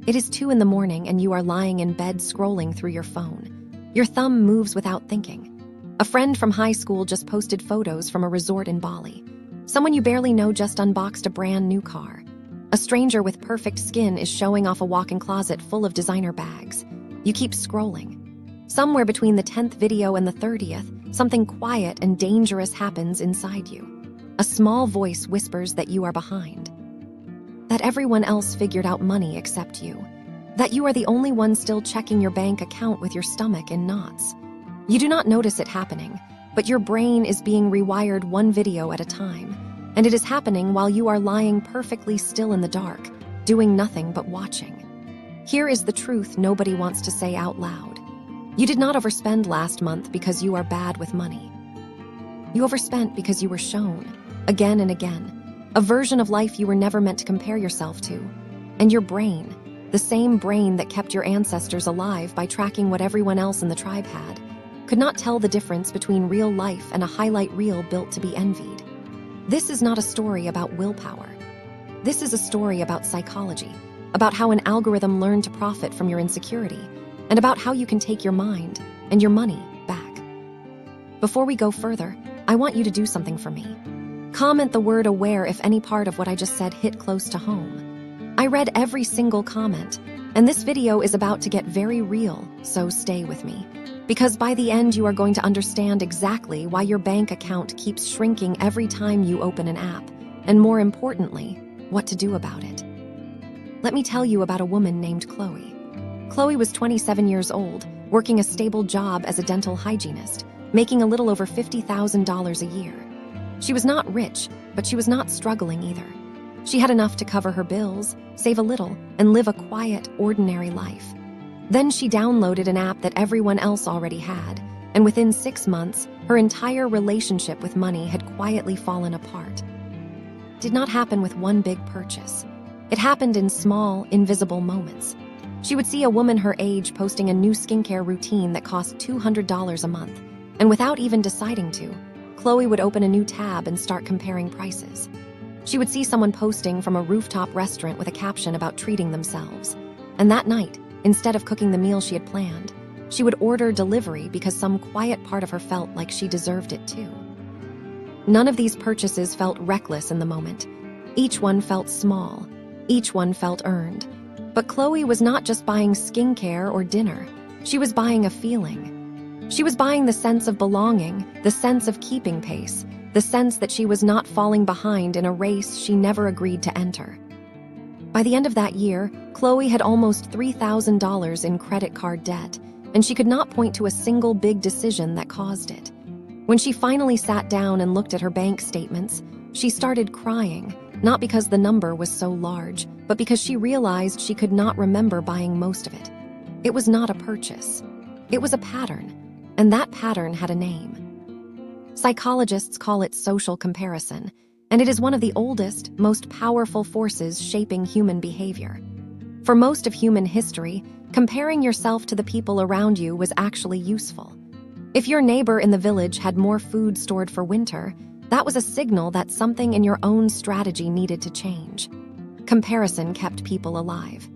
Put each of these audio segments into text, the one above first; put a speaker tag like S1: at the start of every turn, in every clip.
S1: It is 2 in the morning and you are lying in bed scrolling through your phone. Your thumb moves without thinking. A friend from high school just posted photos from a resort in Bali. Someone you barely know just unboxed a brand new car. A stranger with perfect skin is showing off a walk-in closet full of designer bags. You keep scrolling. Somewhere between the 10th video and the 30th, something quiet and dangerous happens inside you. A small voice whispers that you are behind. That everyone else figured out money except you. That you are the only one still checking your bank account with your stomach in knots. You do not notice it happening, but your brain is being rewired one video at a time. And it is happening while you are lying perfectly still in the dark, doing nothing but watching. Here is the truth nobody wants to say out loud. You did not overspend last month because you are bad with money. You overspent because you were shown, again and again, a version of life you were never meant to compare yourself to. And your brain, the same brain that kept your ancestors alive by tracking what everyone else in the tribe had, could not tell the difference between real life and a highlight reel built to be envied. This is not a story about willpower. This is a story about psychology, about how an algorithm learned to profit from your insecurity, and about how you can take your mind and your money back. Before we go further, I want you to do something for me. Comment the word aware if any part of what I just said hit close to home. I read every single comment, and this video is about to get very real, so stay with me. Because by the end, you are going to understand exactly why your bank account keeps shrinking every time you open an app, and more importantly, what to do about it. Let me tell you about a woman named Chloe. Chloe was 27 years old, working a stable job as a dental hygienist, making a little over $50,000 a year. She was not rich, but she was not struggling either. She had enough to cover her bills, save a little, and live a quiet, ordinary life. Then she downloaded an app that everyone else already had, and within 6 months, her entire relationship with money had quietly fallen apart. It did not happen with one big purchase. It happened in small, invisible moments. She would see a woman her age posting a new skincare routine that cost $200 a month, and without even deciding to, Chloe would open a new tab and start comparing prices. She would see someone posting from a rooftop restaurant with a caption about treating themselves, and that night, instead of cooking the meal she had planned, she would order delivery because some quiet part of her felt like she deserved it too. None of these purchases felt reckless in the moment. Each one felt small. Each one felt earned. But Chloe was not just buying skincare or dinner. She was buying a feeling. She was buying the sense of belonging, the sense of keeping pace, the sense that she was not falling behind in a race she never agreed to enter. By the end of that year, Chloe had almost $3,000 in credit card debt, and she could not point to a single big decision that caused it. When she finally sat down and looked at her bank statements, she started crying, not because the number was so large, but because she realized she could not remember buying most of it. It was not a purchase. It was a pattern, and that pattern had a name. Psychologists call it social comparison, and it is one of the oldest, most powerful forces shaping human behavior. For most of human history, comparing yourself to the people around you was actually useful. If your neighbor in the village had more food stored for winter, that was a signal that something in your own strategy needed to change. Comparison kept people alive.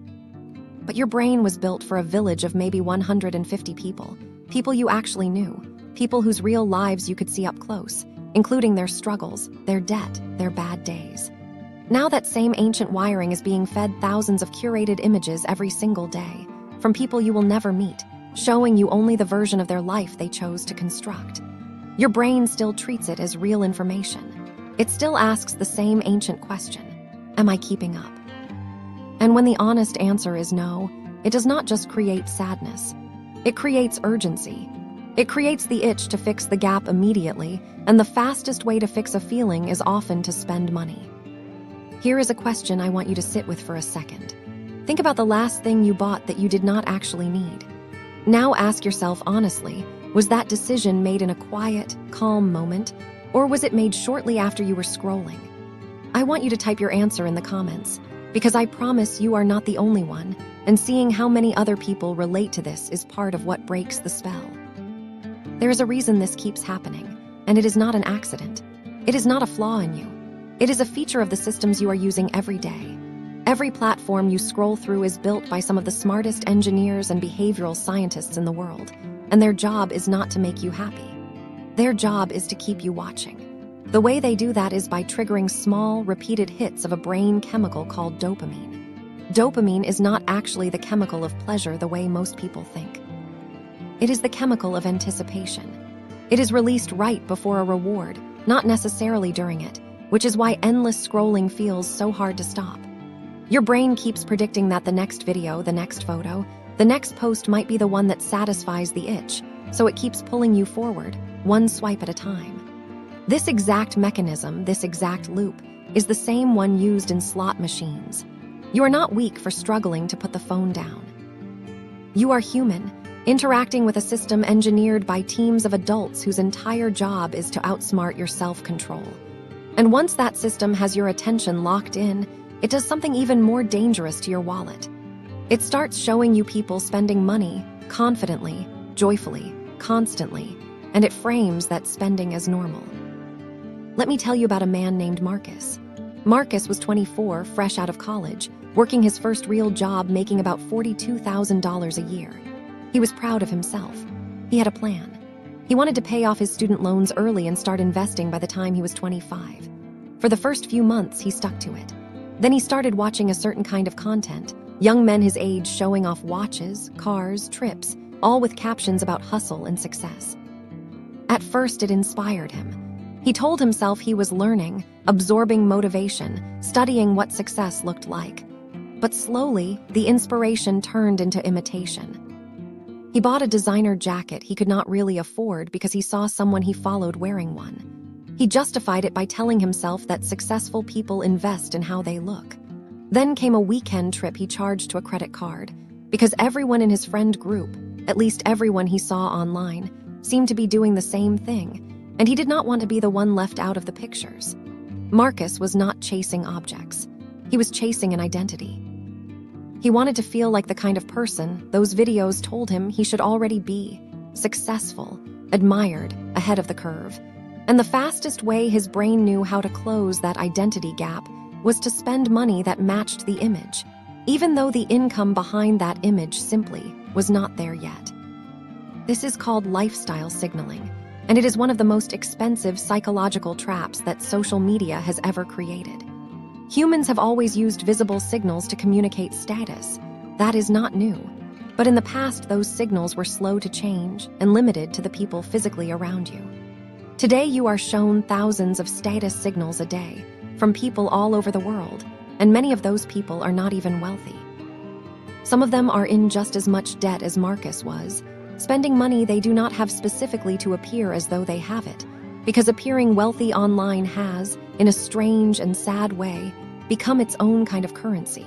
S1: But your brain was built for a village of maybe 150 people, people you actually knew, people whose real lives you could see up close, including their struggles, their debt, their bad days. Now that same ancient wiring is being fed thousands of curated images every single day, from people you will never meet, showing you only the version of their life they chose to construct. Your brain still treats it as real information. It still asks the same ancient question, am I keeping up? And when the honest answer is no, it does not just create sadness. It creates urgency. It creates the itch to fix the gap immediately, and the fastest way to fix a feeling is often to spend money. Here is a question I want you to sit with for a second. Think about the last thing you bought that you did not actually need. Now ask yourself honestly, was that decision made in a quiet, calm moment, or was it made shortly after you were scrolling? I want you to type your answer in the comments, because I promise you are not the only one, and seeing how many other people relate to this is part of what breaks the spell. There is a reason this keeps happening, and it is not an accident. It is not a flaw in you. It is a feature of the systems you are using every day. Every platform you scroll through is built by some of the smartest engineers and behavioral scientists in the world, and their job is not to make you happy. Their job is to keep you watching. The way they do that is by triggering small, repeated hits of a brain chemical called dopamine. Dopamine is not actually the chemical of pleasure the way most people think. It is the chemical of anticipation. It is released right before a reward, not necessarily during it, which is why endless scrolling feels so hard to stop. Your brain keeps predicting that the next video, the next photo, the next post might be the one that satisfies the itch, so it keeps pulling you forward, one swipe at a time. This exact mechanism, this exact loop, is the same one used in slot machines. You are not weak for struggling to put the phone down. You are human, interacting with a system engineered by teams of adults whose entire job is to outsmart your self-control. And once that system has your attention locked in, it does something even more dangerous to your wallet. It starts showing you people spending money confidently, joyfully, constantly, and it frames that spending as normal. Let me tell you about a man named Marcus. Marcus was 24, fresh out of college, working his first real job, making about $42,000 a year. He was proud of himself. He had a plan. He wanted to pay off his student loans early and start investing by the time he was 25. For the first few months, he stuck to it. Then he started watching a certain kind of content, young men his age showing off watches, cars, trips, all with captions about hustle and success. At first, it inspired him. He told himself he was learning, absorbing motivation, studying what success looked like. But slowly, the inspiration turned into imitation. He bought a designer jacket he could not really afford because he saw someone he followed wearing one. He justified it by telling himself that successful people invest in how they look. Then came a weekend trip he charged to a credit card, because everyone in his friend group, at least everyone he saw online, seemed to be doing the same thing, and he did not want to be the one left out of the pictures. Marcus was not chasing objects. He was chasing an identity. He wanted to feel like the kind of person those videos told him he should already be: successful, admired, ahead of the curve. And the fastest way his brain knew how to close that identity gap was to spend money that matched the image, even though the income behind that image simply was not there yet. This is called lifestyle signaling, and it is one of the most expensive psychological traps that social media has ever created. Humans have always used visible signals to communicate status. That is not new. But in the past, those signals were slow to change and limited to the people physically around you. Today, you are shown thousands of status signals a day from people all over the world, and many of those people are not even wealthy. Some of them are in just as much debt as Marcus was, spending money they do not have specifically to appear as though they have it, because appearing wealthy online has, in a strange and sad way, become its own kind of currency.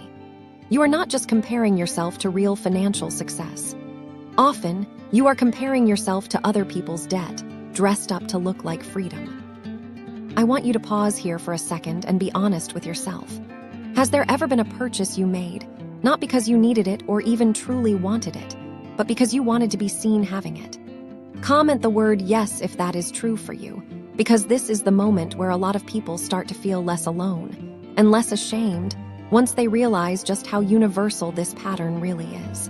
S1: You are not just comparing yourself to real financial success. Often, you are comparing yourself to other people's debt, dressed up to look like freedom. I want you to pause here for a second and be honest with yourself. Has there ever been a purchase you made, not because you needed it or even truly wanted it, but because you wanted to be seen having it? Comment the word yes if that is true for you, because this is the moment where a lot of people start to feel less alone and less ashamed once they realize just how universal this pattern really is.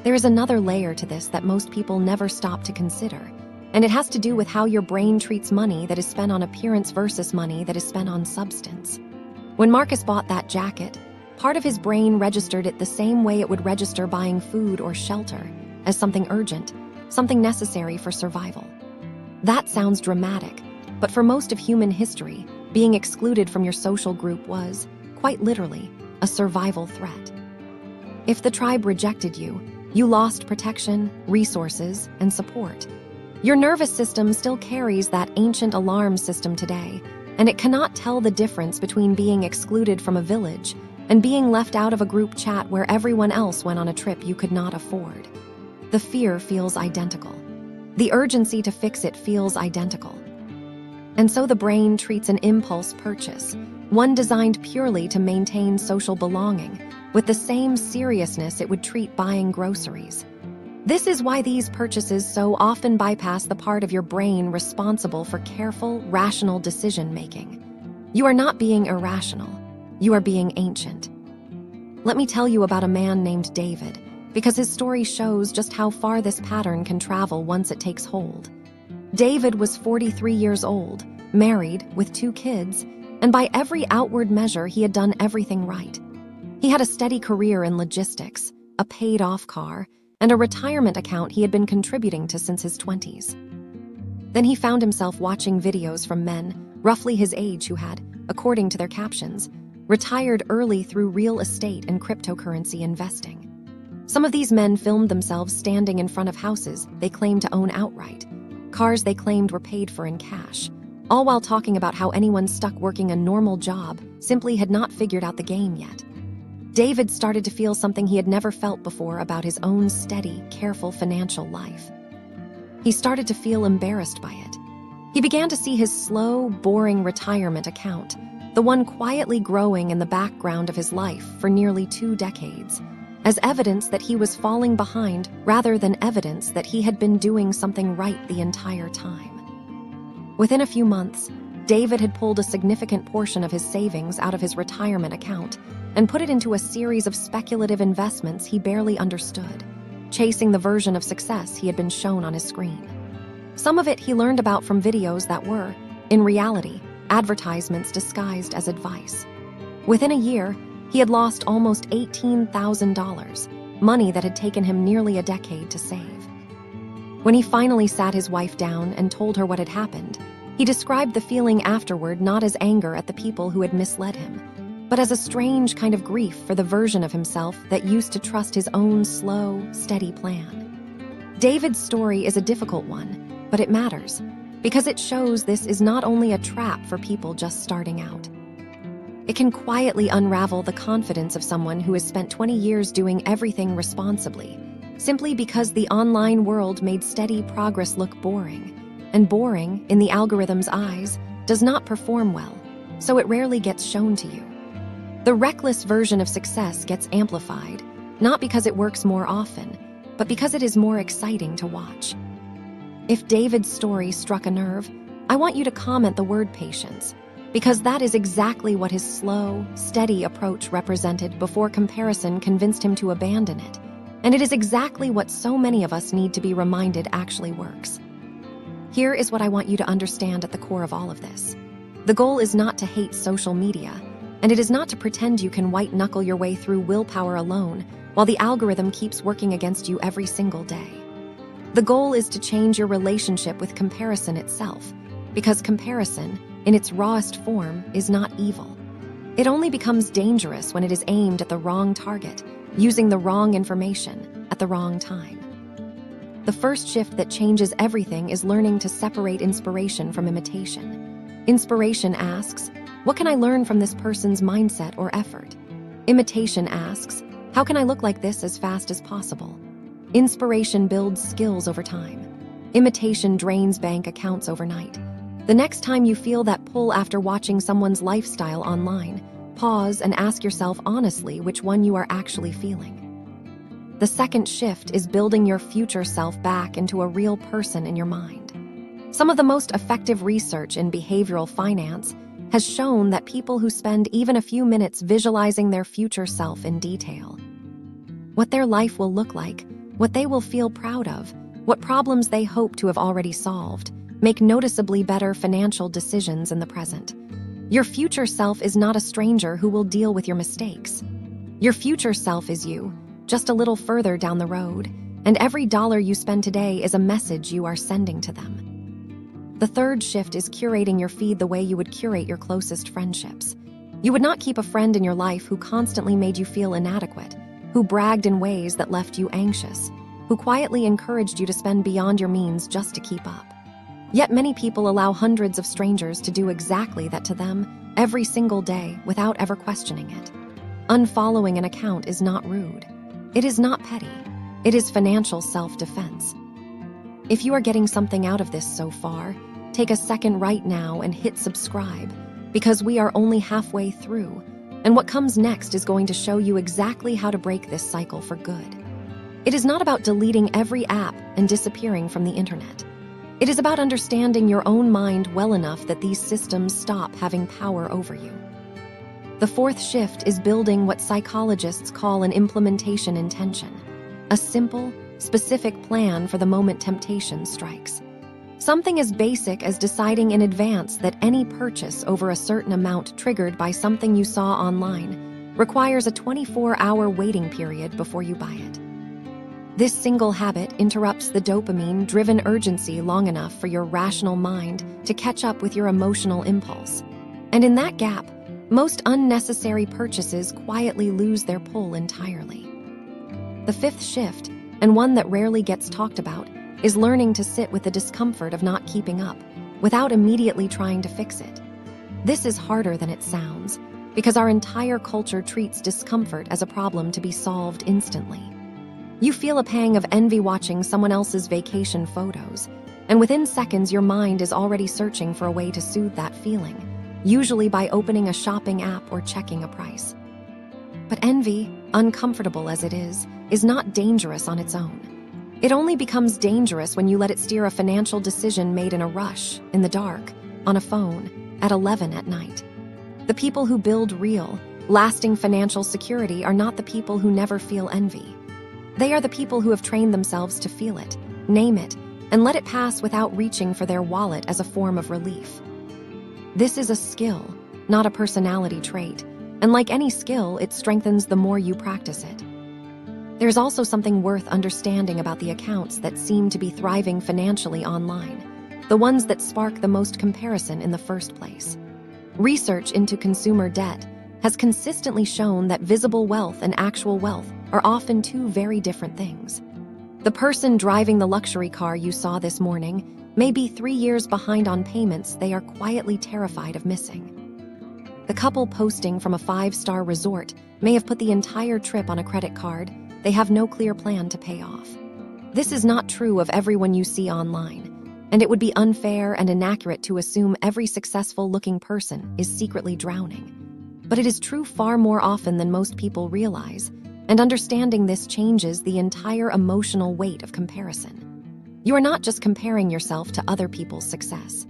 S1: There is another layer to this that most people never stop to consider, and it has to do with how your brain treats money that is spent on appearance versus money that is spent on substance. When Marcus bought that jacket, part of his brain registered it the same way it would register buying food or shelter, as something urgent, something necessary for survival. That sounds dramatic, but for most of human history, being excluded from your social group was, quite literally, a survival threat. If the tribe rejected you, you lost protection, resources, and support. Your nervous system still carries that ancient alarm system today, and it cannot tell the difference between being excluded from a village and being left out of a group chat where everyone else went on a trip you could not afford. The fear feels identical. The urgency to fix it feels identical. And so the brain treats an impulse purchase, one designed purely to maintain social belonging, with the same seriousness it would treat buying groceries. This is why these purchases so often bypass the part of your brain responsible for careful, rational decision-making. You are not being irrational. You are being ancient. Let me tell you about a man named David, because his story shows just how far this pattern can travel once it takes hold. David was 43 years old, married, with 2 kids, and by every outward measure, he had done everything right. He had a steady career in logistics, a paid-off car, and a retirement account he had been contributing to since his 20s. Then he found himself watching videos from men, roughly his age, who had, according to their captions, retired early through real estate and cryptocurrency investing. Some of these men filmed themselves standing in front of houses they claimed to own outright, cars they claimed were paid for in cash, all while talking about how anyone stuck working a normal job simply had not figured out the game yet. David started to feel something he had never felt before about his own steady, careful financial life. He started to feel embarrassed by it. He began to see his slow, boring retirement account, the one quietly growing in the background of his life for nearly 2 decades, as evidence that he was falling behind rather than evidence that he had been doing something right the entire time. Within a few months, David had pulled a significant portion of his savings out of his retirement account and put it into a series of speculative investments he barely understood, chasing the version of success he had been shown on his screen. Some of it he learned about from videos that were, in reality, advertisements disguised as advice. Within a year, he had lost almost $18,000, money that had taken him nearly a decade to save. When he finally sat his wife down and told her what had happened, he described the feeling afterward not as anger at the people who had misled him, but as a strange kind of grief for the version of himself that used to trust his own slow, steady plan. David's story is a difficult one, but it matters, because it shows this is not only a trap for people just starting out. It can quietly unravel the confidence of someone who has spent 20 years doing everything responsibly, simply because the online world made steady progress look boring. And boring, in the algorithm's eyes, does not perform well, so it rarely gets shown to you. The reckless version of success gets amplified, not because it works more often, but because it is more exciting to watch. If David's story struck a nerve, I want you to comment the word patience, because that is exactly what his slow, steady approach represented before comparison convinced him to abandon it. And it is exactly what so many of us need to be reminded actually works. Here is what I want you to understand at the core of all of this. The goal is not to hate social media, and it is not to pretend you can white-knuckle your way through willpower alone while the algorithm keeps working against you every single day. The goal is to change your relationship with comparison itself, because comparison, in its rawest form, is not evil. It only becomes dangerous when it is aimed at the wrong target, using the wrong information at the wrong time. The first shift that changes everything is learning to separate inspiration from imitation. Inspiration asks, what can I learn from this person's mindset or effort? Imitation asks, how can I look like this as fast as possible? Inspiration builds skills over time. Imitation drains bank accounts overnight. The next time you feel that pull after watching someone's lifestyle online, pause and ask yourself honestly which one you are actually feeling. The second shift is building your future self back into a real person in your mind. Some of the most effective research in behavioral finance has shown that people who spend even a few minutes visualizing their future self in detail, what their life will look like, what they will feel proud of, what problems they hope to have already solved, make noticeably better financial decisions in the present. Your future self is not a stranger who will deal with your mistakes. Your future self is you, just a little further down the road, and every dollar you spend today is a message you are sending to them. The third shift is curating your feed the way you would curate your closest friendships. You would not keep a friend in your life who constantly made you feel inadequate, who bragged in ways that left you anxious, who quietly encouraged you to spend beyond your means just to keep up. Yet many people allow hundreds of strangers to do exactly that to them every single day without ever questioning it. Unfollowing an account is not rude. It is not petty. It is financial self-defense. If you are getting something out of this so far, take a second right now and hit subscribe, because we are only halfway through, and what comes next is going to show you exactly how to break this cycle for good. It is not about deleting every app and disappearing from the internet. It is about understanding your own mind well enough that these systems stop having power over you. The fourth shift is building what psychologists call an implementation intention, a simple, specific plan for the moment temptation strikes. Something as basic as deciding in advance that any purchase over a certain amount triggered by something you saw online requires a 24-hour waiting period before you buy it. This single habit interrupts the dopamine-driven urgency long enough for your rational mind to catch up with your emotional impulse. And in that gap, most unnecessary purchases quietly lose their pull entirely. The fifth shift, and one that rarely gets talked about, is learning to sit with the discomfort of not keeping up without immediately trying to fix it. This is harder than it sounds, because our entire culture treats discomfort as a problem to be solved instantly. You feel a pang of envy watching someone else's vacation photos, and within seconds your mind is already searching for a way to soothe that feeling, usually by opening a shopping app or checking a price. But envy, uncomfortable as it is not dangerous on its own. It only becomes dangerous when you let it steer a financial decision made in a rush, in the dark, on a phone, at 11 at night. The people who build real, lasting financial security are not the people who never feel envy. They are the people who have trained themselves to feel it, name it, and let it pass without reaching for their wallet as a form of relief. This is a skill, not a personality trait, and like any skill, it strengthens the more you practice it. There's also something worth understanding about the accounts that seem to be thriving financially online, the ones that spark the most comparison in the first place. Research into consumer debt has consistently shown that visible wealth and actual wealth are often two very different things. The person driving the luxury car you saw this morning may be 3 years behind on payments they are quietly terrified of missing. The couple posting from a 5-star resort may have put the entire trip on a credit card they have no clear plan to pay off. This is not true of everyone you see online, and it would be unfair and inaccurate to assume every successful-looking person is secretly drowning. But it is true far more often than most people realize, and understanding this changes the entire emotional weight of comparison. You are not just comparing yourself to other people's success.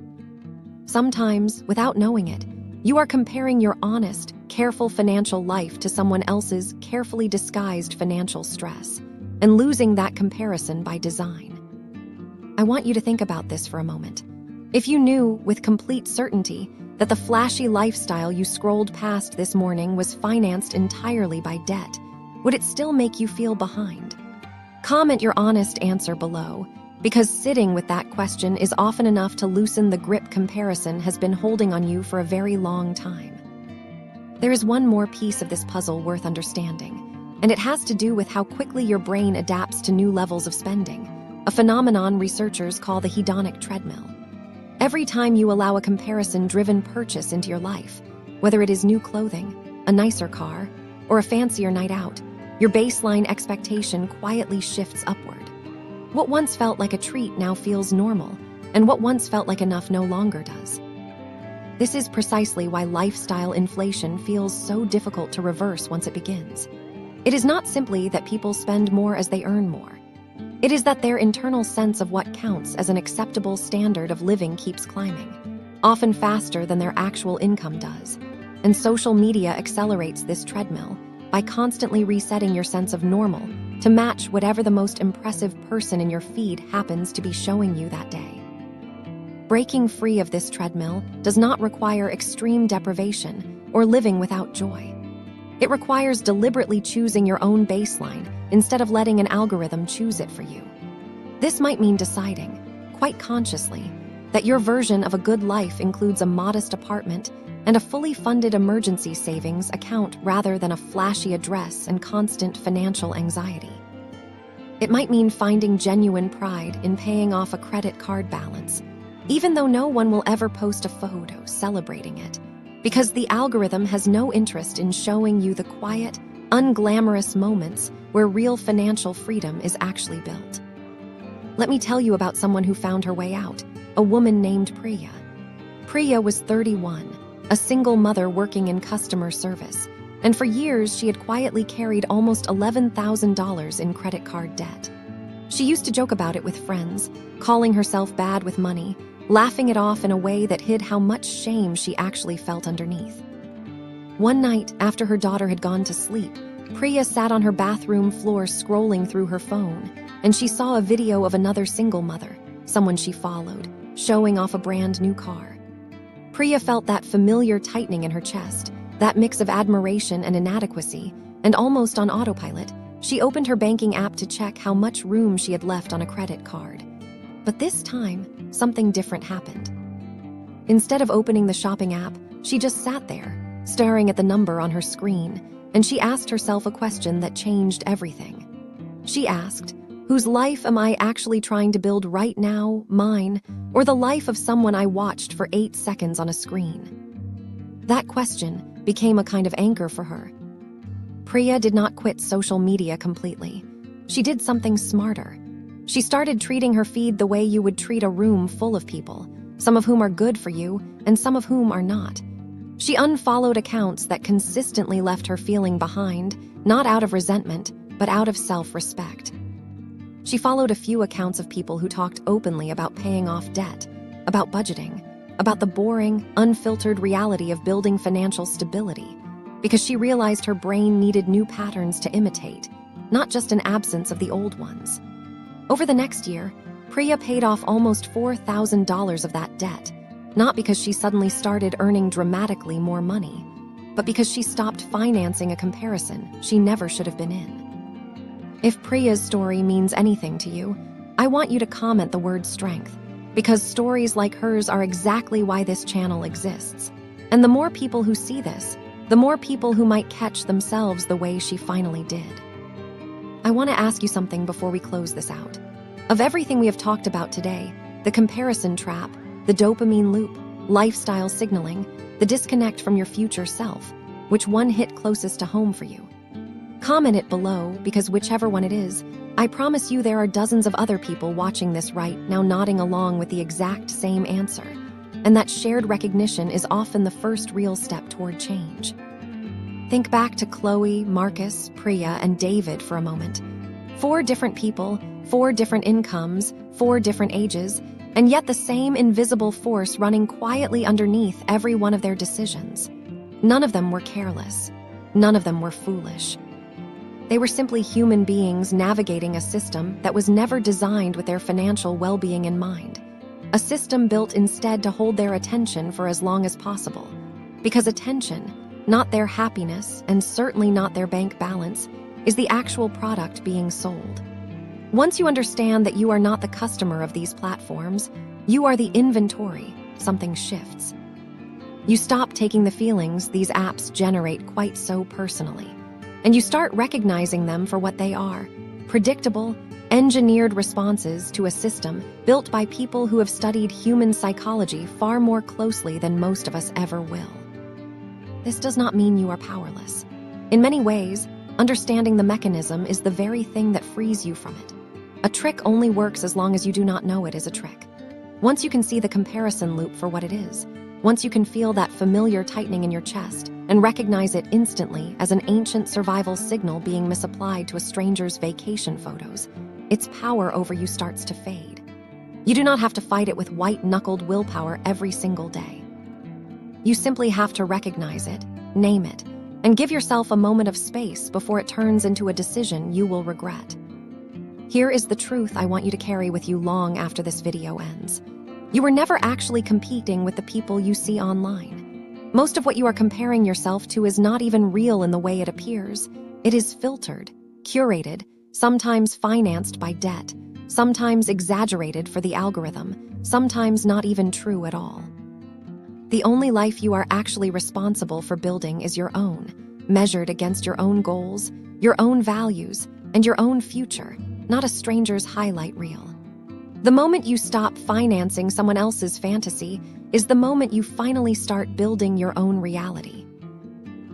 S1: Sometimes, without knowing it, you are comparing your honest, careful financial life to someone else's carefully disguised financial stress, and losing that comparison by design. I want you to think about this for a moment. If you knew, with complete certainty, that the flashy lifestyle you scrolled past this morning was financed entirely by debt, would it still make you feel behind? Comment your honest answer below, because sitting with that question is often enough to loosen the grip comparison has been holding on you for a very long time. There is one more piece of this puzzle worth understanding, and it has to do with how quickly your brain adapts to new levels of spending, a phenomenon researchers call the hedonic treadmill. Every time you allow a comparison-driven purchase into your life, whether it is new clothing, a nicer car, or a fancier night out, your baseline expectation quietly shifts upward. What once felt like a treat now feels normal, and what once felt like enough no longer does. This is precisely why lifestyle inflation feels so difficult to reverse once it begins. It is not simply that people spend more as they earn more. It is that their internal sense of what counts as an acceptable standard of living keeps climbing, often faster than their actual income does. And social media accelerates this treadmill by constantly resetting your sense of normal to match whatever the most impressive person in your feed happens to be showing you that day. Breaking free of this treadmill does not require extreme deprivation or living without joy. It requires deliberately choosing your own baseline instead of letting an algorithm choose it for you. This might mean deciding, quite consciously, that your version of a good life includes a modest apartment and a fully funded emergency savings account rather than a flashy address and constant financial anxiety. It might mean finding genuine pride in paying off a credit card balance, even though no one will ever post a photo celebrating it, because the algorithm has no interest in showing you the quiet, unglamorous moments where real financial freedom is actually built. Let me tell you about someone who found her way out, a woman named Priya. Priya was 31, a single mother working in customer service, and for years she had quietly carried almost $11,000 in credit card debt. She used to joke about it with friends, calling herself bad with money, laughing it off in a way that hid how much shame she actually felt underneath. One night, after her daughter had gone to sleep, Priya sat on her bathroom floor scrolling through her phone, and she saw a video of another single mother, someone she followed, showing off a brand new car. Priya felt that familiar tightening in her chest, that mix of admiration and inadequacy, and almost on autopilot, she opened her banking app to check how much room she had left on a credit card. But this time, something different happened. Instead of opening the shopping app, she just sat there, staring at the number on her screen, and she asked herself a question that changed everything. She asked, whose life am I actually trying to build right now, mine, or the life of someone I watched for 8 seconds on a screen? That question became a kind of anchor for her. Priya did not quit social media completely. She did something smarter. She started treating her feed the way you would treat a room full of people, some of whom are good for you and some of whom are not. She unfollowed accounts that consistently left her feeling behind, not out of resentment, but out of self-respect. She followed a few accounts of people who talked openly about paying off debt, about budgeting, about the boring, unfiltered reality of building financial stability, because she realized her brain needed new patterns to imitate, not just an absence of the old ones. Over the next year, Priya paid off almost $4,000 of that debt, not because she suddenly started earning dramatically more money, but because she stopped financing a comparison she never should have been in. If Priya's story means anything to you, I want you to comment the word strength, because stories like hers are exactly why this channel exists. And the more people who see this, the more people who might catch themselves the way she finally did. I want to ask you something before we close this out. Of everything we have talked about today, the comparison trap, the dopamine loop, lifestyle signaling, the disconnect from your future self, which one hit closest to home for you? Comment it below, because whichever one it is, I promise you there are dozens of other people watching this right now nodding along with the exact same answer, and that shared recognition is often the first real step toward change. Think back to Chloe, Marcus, Priya, and David for a moment. 4 different people, 4 different incomes, 4 different ages, and yet the same invisible force running quietly underneath every one of their decisions. None of them were careless. None of them were foolish. They were simply human beings navigating a system that was never designed with their financial well-being in mind. A system built instead to hold their attention for as long as possible. Because attention, not their happiness, and certainly not their bank balance, is the actual product being sold. Once you understand that you are not the customer of these platforms, you are the inventory, something shifts. You stop taking the feelings these apps generate quite so personally, and you start recognizing them for what they are: predictable, engineered responses to a system built by people who have studied human psychology far more closely than most of us ever will. This does not mean you are powerless. In many ways, understanding the mechanism is the very thing that frees you from it. A trick only works as long as you do not know it is a trick. Once you can see the comparison loop for what it is, once you can feel that familiar tightening in your chest and recognize it instantly as an ancient survival signal being misapplied to a stranger's vacation photos, its power over you starts to fade. You do not have to fight it with white-knuckled willpower every single day. You simply have to recognize it, name it, and give yourself a moment of space before it turns into a decision you will regret. Here is the truth I want you to carry with you long after this video ends. You were never actually competing with the people you see online. Most of what you are comparing yourself to is not even real in the way it appears. It is filtered, curated, sometimes financed by debt, sometimes exaggerated for the algorithm, sometimes not even true at all. The only life you are actually responsible for building is your own, measured against your own goals, your own values, and your own future, not a stranger's highlight reel. The moment you stop financing someone else's fantasy is the moment you finally start building your own reality.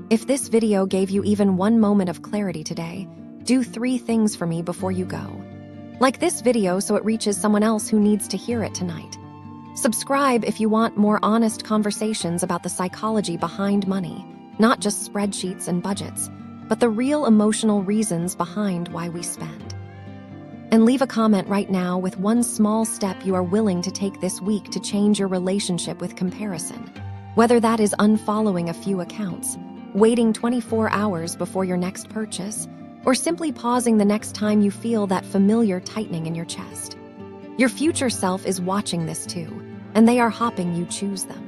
S1: If this video gave you even one moment of clarity today, do 3 things for me before you go. Like this video so it reaches someone else who needs to hear it tonight. Subscribe if you want more honest conversations about the psychology behind money, not just spreadsheets and budgets, but the real emotional reasons behind why we spend. And leave a comment right now with one small step you are willing to take this week to change your relationship with comparison. Whether that is unfollowing a few accounts, waiting 24 hours before your next purchase, or simply pausing the next time you feel that familiar tightening in your chest. Your future self is watching this too, and they are hoping you choose them.